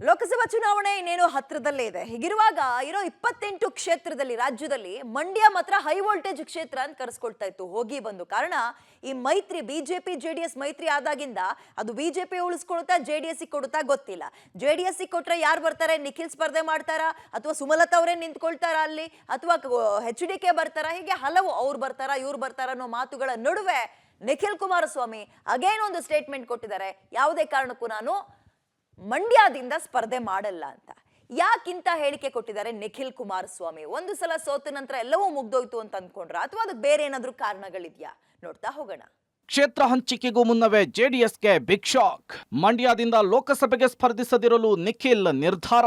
ಲೋಕಸಭಾ ಚುನಾವಣೆ ಇನ್ನೇನು ಹತ್ರದಲ್ಲೇ ಇದೆ. ಹೀಗಿರುವಾಗ ಇರೋ 28 ಕ್ಷೇತ್ರದಲ್ಲಿ ರಾಜ್ಯದಲ್ಲಿ ಮಂಡ್ಯ ಮಾತ್ರ ಹೈ ವೋಲ್ಟೇಜ್ ಕ್ಷೇತ್ರ ಅಂತ ಕರೆಸ್ಕೊಳ್ತಾ ಇತ್ತು ಹೋಗಿ ಬಂದು. ಕಾರಣ ಈ ಮೈತ್ರಿ ಬಿಜೆಪಿ ಜೆಡಿಎಸ್ ಮೈತ್ರಿ ಆದಾಗಿಂದ ಅದು ಬಿಜೆಪಿ ಉಳಿಸ್ಕೊಳ್ತಾ ಜೆಡಿಎಸ್ ಕೊಡುತ್ತಾ ಗೊತ್ತಿಲ್ಲ. ಜೆಡಿಎಸ್ ಕೊಟ್ರೆ ಯಾರು ಬರ್ತಾರೆ? ನಿಖಿಲ್ ಸ್ಪರ್ಧೆ ಮಾಡ್ತಾರಾ ಅಥವಾ ಸುಮಲತಾ ಅವರೇ ನಿಂತ್ಕೊಳ್ತಾರಾ ಅಲ್ಲಿ ಅಥವಾ HDK ಬರ್ತಾರಾ? ಹೀಗೆ ಹಲವು ಅವ್ರು ಬರ್ತಾರಾ ಇವ್ರು ಬರ್ತಾರಾ ಅನ್ನೋ ಮಾತುಗಳ ನಡುವೆ ನಿಖಿಲ್ ಕುಮಾರಸ್ವಾಮಿ ಅಗೇನ್ ಒಂದು ಸ್ಟೇಟ್ಮೆಂಟ್ ಕೊಟ್ಟಿದ್ದಾರೆ. ಯಾವುದೇ ಕಾರಣಕ್ಕೂ ನಾನು ಮಂಡ್ಯದಿಂದ ಸ್ಪರ್ಧೆ ಮಾಡಲ್ಲ ಅಂತ. ಯಾಕಿಂತ ಹೇಳಿಕೆ ಕೊಟ್ಟಿದ್ದಾರೆ ನಿಖಿಲ್ ಕುಮಾರಸ್ವಾಮಿ? ಒಂದು ಸಲ ಸೋತ ನಂತರ ಎಲ್ಲವೂ ಮುಗ್ದೋಯ್ತು ಅಂತ ಅಂದ್ಕೊಂಡ್ರ ಅಥವಾ ಅದಕ್ಕೆ ಬೇರೆ ಏನಾದ್ರೂ ಕಾರಣಗಳಿದ್ಯಾ? ನೋಡ್ತಾ ಹೋಗೋಣ. ಕ್ಷೇತ್ರ ಹಂಚಿಕೆಗೂ ಮುನ್ನವೇ ಜೆಡಿಎಸ್ಗೆ ಬಿಗ್ ಶಾಕ್. ಮಂಡ್ಯದಿಂದ ಲೋಕಸಭೆಗೆ ಸ್ಪರ್ಧಿಸದಿರಲು ನಿಖಿಲ್ ನಿರ್ಧಾರ.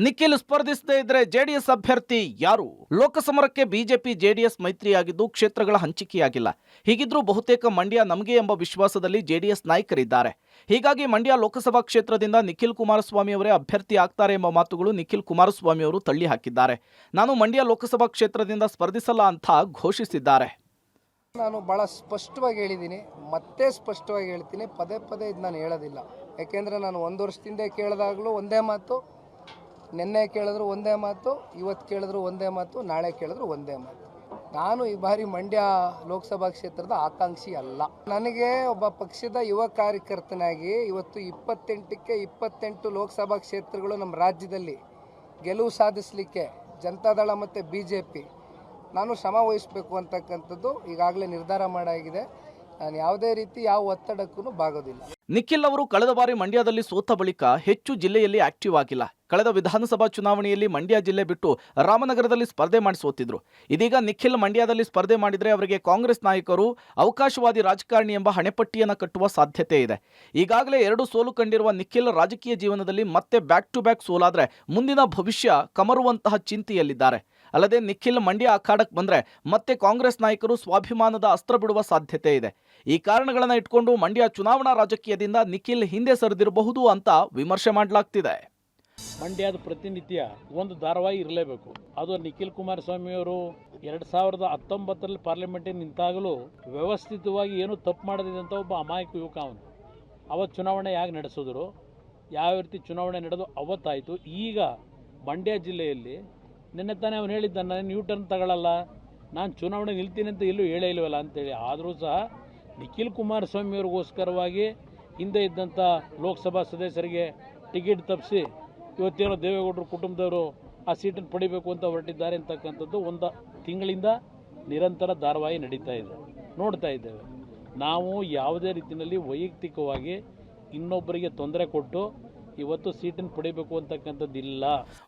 ನಿಖಿಲ್ ಸ್ಪರ್ಧಿಸದೇ ಇದ್ರೆ ಜೆಡಿಎಸ್ ಅಭ್ಯರ್ಥಿ ಯಾರು? ಲೋಕಸಮರಕ್ಕೆ ಬಿಜೆಪಿ ಜೆಡಿಎಸ್ ಮೈತ್ರಿಯಾಗಿದ್ದು ಕ್ಷೇತ್ರಗಳ ಹಂಚಿಕೆಯಾಗಿಲ್ಲ. ಹೀಗಿದ್ರೂ ಬಹುತೇಕ ಮಂಡ್ಯ ನಮಗೆ ಎಂಬ ವಿಶ್ವಾಸದಲ್ಲಿ ಜೆಡಿಎಸ್ ನಾಯಕರಿದ್ದಾರೆ. ಹೀಗಾಗಿ ಮಂಡ್ಯ ಲೋಕಸಭಾ ಕ್ಷೇತ್ರದಿಂದ ನಿಖಿಲ್ ಕುಮಾರಸ್ವಾಮಿ ಅವರೇ ಅಭ್ಯರ್ಥಿ ಆಗ್ತಾರೆ ಎಂಬ ಮಾತುಗಳು ನಿಖಿಲ್ ಕುಮಾರಸ್ವಾಮಿ ಅವರು ತಳ್ಳಿ ಹಾಕಿದ್ದಾರೆ. ನಾನು ಮಂಡ್ಯ ಲೋಕಸಭಾ ಕ್ಷೇತ್ರದಿಂದ ಸ್ಪರ್ಧಿಸಲ್ಲ ಅಂತ ಘೋಷಿಸಿದ್ದಾರೆ. ನಾನು ಭಾಳ ಸ್ಪಷ್ಟವಾಗಿ ಹೇಳಿದ್ದೀನಿ, ಮತ್ತೆ ಸ್ಪಷ್ಟವಾಗಿ ಹೇಳ್ತೀನಿ, ಪದೇ ಪದೇ ಇದು ನಾನು ಹೇಳೋದಿಲ್ಲ. ಯಾಕೆಂದರೆ ನಾನು 1 ವರ್ಷದಿಂದ ಕೇಳಿದಾಗಲೂ ಒಂದೇ ಮಾತು, ನಿನ್ನೆ ಕೇಳಿದ್ರು ಒಂದೇ ಮಾತು, ಇವತ್ತು ಕೇಳಿದ್ರು ಒಂದೇ ಮಾತು, ನಾಳೆ ಕೇಳಿದ್ರು ಒಂದೇ ಮಾತು. ನಾನು ಈ ಬಾರಿ ಮಂಡ್ಯ ಲೋಕಸಭಾ ಕ್ಷೇತ್ರದ ಆಕಾಂಕ್ಷಿ ಅಲ್ಲ. ನನಗೆ ಒಬ್ಬ ಪಕ್ಷದ ಯುವ ಕಾರ್ಯಕರ್ತನಾಗಿ ಇವತ್ತು 28ಕ್ಕೆ 28 ಲೋಕಸಭಾ ಕ್ಷೇತ್ರಗಳು ನಮ್ಮ ರಾಜ್ಯದಲ್ಲಿ ಗೆಲುವು ಸಾಧಿಸಲಿಕ್ಕೆ ಜನತಾದಳ ಮತ್ತು BJP ನಾನು ಶ್ರಮ ವಹಿಸಬೇಕು ಅಂತಕ್ಕಂಥದ್ದು ಈಗಾಗಲೇ ನಿರ್ಧಾರ ಮಾಡಾಗಿದೆ. ನಾನು ಯಾವುದೇ ರೀತಿ ಯಾವ ಒತ್ತಡಕ್ಕೂ ಭಾಗೋದಿಲ್ಲ. ನಿಖಿಲ್ ಅವರು ಕಳೆದ ಬಾರಿ ಮಂಡ್ಯದಲ್ಲಿ ಸೋತ ಬಳಿಕ ಹೆಚ್ಚು ಜಿಲ್ಲೆಯಲ್ಲಿ ಆಕ್ಟಿವ್ ಆಗಿಲ್ಲ. ಕಳೆದ ವಿಧಾನಸಭಾ ಚುನಾವಣೆಯಲ್ಲಿ ಮಂಡ್ಯ ಜಿಲ್ಲೆ ಬಿಟ್ಟು ರಾಮನಗರದಲ್ಲಿ ಸ್ಪರ್ಧೆ ಮಾಡಿ ಸೋತಿದ್ರು. ಇದೀಗ ನಿಖಿಲ್ ಮಂಡ್ಯದಲ್ಲಿ ಸ್ಪರ್ಧೆ ಮಾಡಿದರೆ ಅವರಿಗೆ ಕಾಂಗ್ರೆಸ್ ನಾಯಕರು ಅವಕಾಶವಾದಿ ರಾಜಕಾರಣಿ ಎಂಬ ಹಣೆಪಟ್ಟಿಯನ್ನು ಕಟ್ಟುವ ಸಾಧ್ಯತೆ ಇದೆ. ಈಗಾಗಲೇ 2 ಸೋಲು ಕಂಡಿರುವ ನಿಖಿಲ್ ರಾಜಕೀಯ ಜೀವನದಲ್ಲಿ ಮತ್ತೆ ಬ್ಯಾಕ್ ಟು ಬ್ಯಾಕ್ ಸೋಲಾದ್ರೆ ಮುಂದಿನ ಭವಿಷ್ಯ ಕಮರುವಂತಹ ಚಿಂತೆಯಲ್ಲಿದ್ದಾರೆ. ಅಲ್ಲದೆ ನಿಖಿಲ್ ಮಂಡ್ಯ ಅಖಾಡಕ್ಕೆ ಬಂದ್ರೆ ಮತ್ತೆ ಕಾಂಗ್ರೆಸ್ ನಾಯಕರು ಸ್ವಾಭಿಮಾನದ ಅಸ್ತ್ರ ಬಿಡುವ ಸಾಧ್ಯತೆ ಇದೆ. ಈ ಕಾರಣಗಳನ್ನು ಇಟ್ಕೊಂಡು ಮಂಡ್ಯ ಚುನಾವಣಾ ರಾಜಕೀಯದಿಂದ ನಿಖಿಲ್ ಹಿಂದೆ ಸರಿದಿರಬಹುದು ಅಂತ ವಿಮರ್ಶೆ ಮಾಡಲಾಗ್ತಿದೆ. ಮಂಡ್ಯದ ಪ್ರತಿನಿತ್ಯ ಒಂದು ಧಾರಾವಾಹಿ ಇರಲೇಬೇಕು. ಅದು ನಿಖಿಲ್ ಕುಮಾರಸ್ವಾಮಿಯವರು 2019ರಲ್ಲಿ ಪಾರ್ಲಿಮೆಂಟಿಗೆ ನಿಂತಾಗಲೂ ವ್ಯವಸ್ಥಿತವಾಗಿ ಏನು ತಪ್ಪು ಮಾಡದಿದ್ದಂಥ ಒಬ್ಬ ಅಮಾಯಕ ಯುವಕ ಅವನು. ಅವತ್ತು ಚುನಾವಣೆ ಯಾಕೆ ನಡೆಸಿದ್ರು, ಯಾವ ರೀತಿ ಚುನಾವಣೆ ನಡೆದು ಅವತ್ತಾಯಿತು. ಈಗ ಮಂಡ್ಯ ಜಿಲ್ಲೆಯಲ್ಲಿ ನಿನ್ನೆ ತಾನೇ ಅವನು ಹೇಳಿದ್ದ, ನಾನು ನ್ಯೂ ಟರ್ನ್ ತಗೊಳ್ಳಲ್ಲ, ನಾನು ಚುನಾವಣೆ ನಿಲ್ತೀನಿ ಅಂತ ಎಲ್ಲೂ ಹೇಳೇ ಇಲ್ವಲ್ಲ ಅಂತೇಳಿ. ಆದರೂ ಸಹ ನಿಖಿಲ್ ಕುಮಾರಸ್ವಾಮಿಯವ್ರಿಗೋಸ್ಕರವಾಗಿ ಹಿಂದೆ ಇದ್ದಂಥ ಲೋಕಸಭಾ ಸದಸ್ಯರಿಗೆ ಟಿಕೆಟ್ ತಪ್ಪಿಸಿ ಇವತ್ತೇನೋ ದೇವೇಗೌಡರ ಕುಟುಂಬದವರು ಆ ಸೀಟನ್ನು ಪಡಿಬೇಕು ಅಂತ ಹೊರಟಿದ್ದಾರೆ ಅಂತಕ್ಕಂಥದ್ದು 1 ತಿಂಗಳಿಂದ ನಿರಂತರ ಧಾರಾವಾಹಿ ನಡೀತಾ ಇದೆ, ನೋಡ್ತಾ ಇದ್ದೇವೆ. ನಾವು ಯಾವುದೇ ರೀತಿಯಲ್ಲಿ ವೈಯಕ್ತಿಕವಾಗಿ ಇನ್ನೊಬ್ಬರಿಗೆ ತೊಂದರೆ ಕೊಟ್ಟು ಇವತ್ತು ಸೀಟನ್ನು ಪಡಿಬೇಕು ಅಂತಕ್ಕಂಥದ್ದಿಲ್ಲ.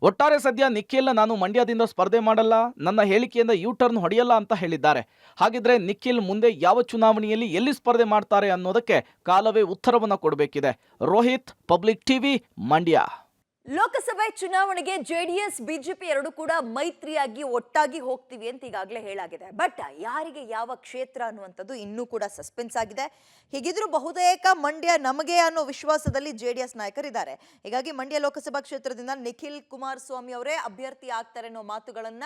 ಒಟ್ಟಾರೆ ಸದ್ಯ ನಿಖಿಲ್ ನಾನು ಮಂಡ್ಯದಿಂದ ಸ್ಪರ್ಧೆ ಮಾಡಲ್ಲ, ನನ್ನ ಹೇಳಿಕೆಯಿಂದ ಟರ್ನ್ ಹೊಡೆಯಲ್ಲ ಅಂತ ಹೇಳಿದ್ದಾರೆ. ಹಾಗಿದ್ರೆ ನಿಖಿಲ್ ಮುಂದೆ ಯಾವ ಚುನಾವಣೆಯಲ್ಲಿ ಎಲ್ಲಿ ಸ್ಪರ್ಧೆ ಮಾಡ್ತಾರೆ ಅನ್ನೋದಕ್ಕೆ ಕಾಲವೇ ಉತ್ತರವನ್ನು ಕೊಡಬೇಕಿದೆ. Rohit, public TV, Mandya. ಲೋಕಸಭೆ ಚುನಾವಣೆಗೆ ಜೆಡಿಎಸ್ ಬಿಜೆಪಿ ಎರಡು ಕೂಡ ಮೈತ್ರಿಯಾಗಿ ಒಟ್ಟಾಗಿ ಹೋಗ್ತೀವಿ ಅಂತ ಈಗಾಗಲೇ ಹೇಳಾಗಿದೆ. ಬಟ್ ಯಾರಿಗೆ ಯಾವ ಕ್ಷೇತ್ರ ಅನ್ನುವಂಥದ್ದು ಇನ್ನೂ ಕೂಡ ಸಸ್ಪೆನ್ಸ್ ಆಗಿದೆ. ಹೀಗಿದ್ರೂ ಬಹುತೇಕ ಮಂಡ್ಯ ನಮಗೆ ಅನ್ನೋ ವಿಶ್ವಾಸದಲ್ಲಿ ಜೆಡಿಎಸ್ ನಾಯಕರಿದ್ದಾರೆ. ಹೀಗಾಗಿ ಮಂಡ್ಯ ಲೋಕಸಭಾ ಕ್ಷೇತ್ರದಿಂದ ನಿಖಿಲ್ ಕುಮಾರಸ್ವಾಮಿ ಅವರೇ ಅಭ್ಯರ್ಥಿ ಆಗ್ತಾರೆ ಅನ್ನೋ ಮಾತುಗಳನ್ನ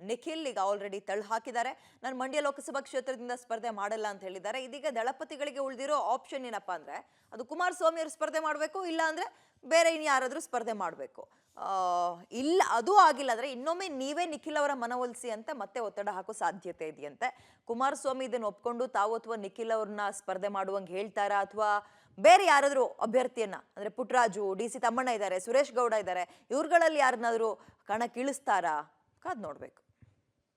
ನಿಖಿಲ್ ಈಗ ಆಲ್ರೆಡಿ ತಳ್ಳಿ ಹಾಕಿದ್ದಾರೆ. ನಾನು ಮಂಡ್ಯ ಲೋಕಸಭಾ ಕ್ಷೇತ್ರದಿಂದ ಸ್ಪರ್ಧೆ ಮಾಡಲ್ಲ ಅಂತ ಹೇಳಿದ್ದಾರೆ. ಇದೀಗ ದಳಪತಿಗಳಿಗೆ ಉಳಿದಿರೋ ಆಪ್ಷನ್ ಏನಪ್ಪಾ ಅಂದ್ರೆ ಅದು ಕುಮಾರಸ್ವಾಮಿ ಅವರು ಸ್ಪರ್ಧೆ ಮಾಡಬೇಕು, ಇಲ್ಲ ಅಂದ್ರೆ ಬೇರೆ ಇನ್ನು ಯಾರಾದರೂ ಸ್ಪರ್ಧೆ ಮಾಡಬೇಕು. ಇಲ್ಲ ಅದು ಆಗಿಲ್ಲ ಅಂದರೆ ಇನ್ನೊಮ್ಮೆ ನೀವೇ ನಿಖಿಲ್ ಅವರ ಮನವೊಲಿಸಿ ಅಂತ ಮತ್ತೆ ಒತ್ತಡ ಹಾಕೋ ಸಾಧ್ಯತೆ ಇದೆಯಂತೆ. ಕುಮಾರಸ್ವಾಮಿ ಇದನ್ನು ಒಪ್ಕೊಂಡು ತಾವು ಅಥವಾ ನಿಖಿಲ್ ಅವ್ರನ್ನ ಸ್ಪರ್ಧೆ ಮಾಡುವಂಗೆ ಹೇಳ್ತಾರಾ ಅಥವಾ ಬೇರೆ ಯಾರಾದರೂ ಅಭ್ಯರ್ಥಿಯನ್ನ ಅಂದರೆ ಪುಟ್ಟರಾಜು, DC ತಮ್ಮಣ್ಣ ಇದ್ದಾರೆ, ಸುರೇಶ್ ಗೌಡ ಇದ್ದಾರೆ, ಇವ್ರುಗಳಲ್ಲಿ ಯಾರನ್ನಾದರೂ ಕಣಕ್ಕಿಳಿಸ್ತಾರಾ? ಕಾದ್ ನೋಡಬೇಕು.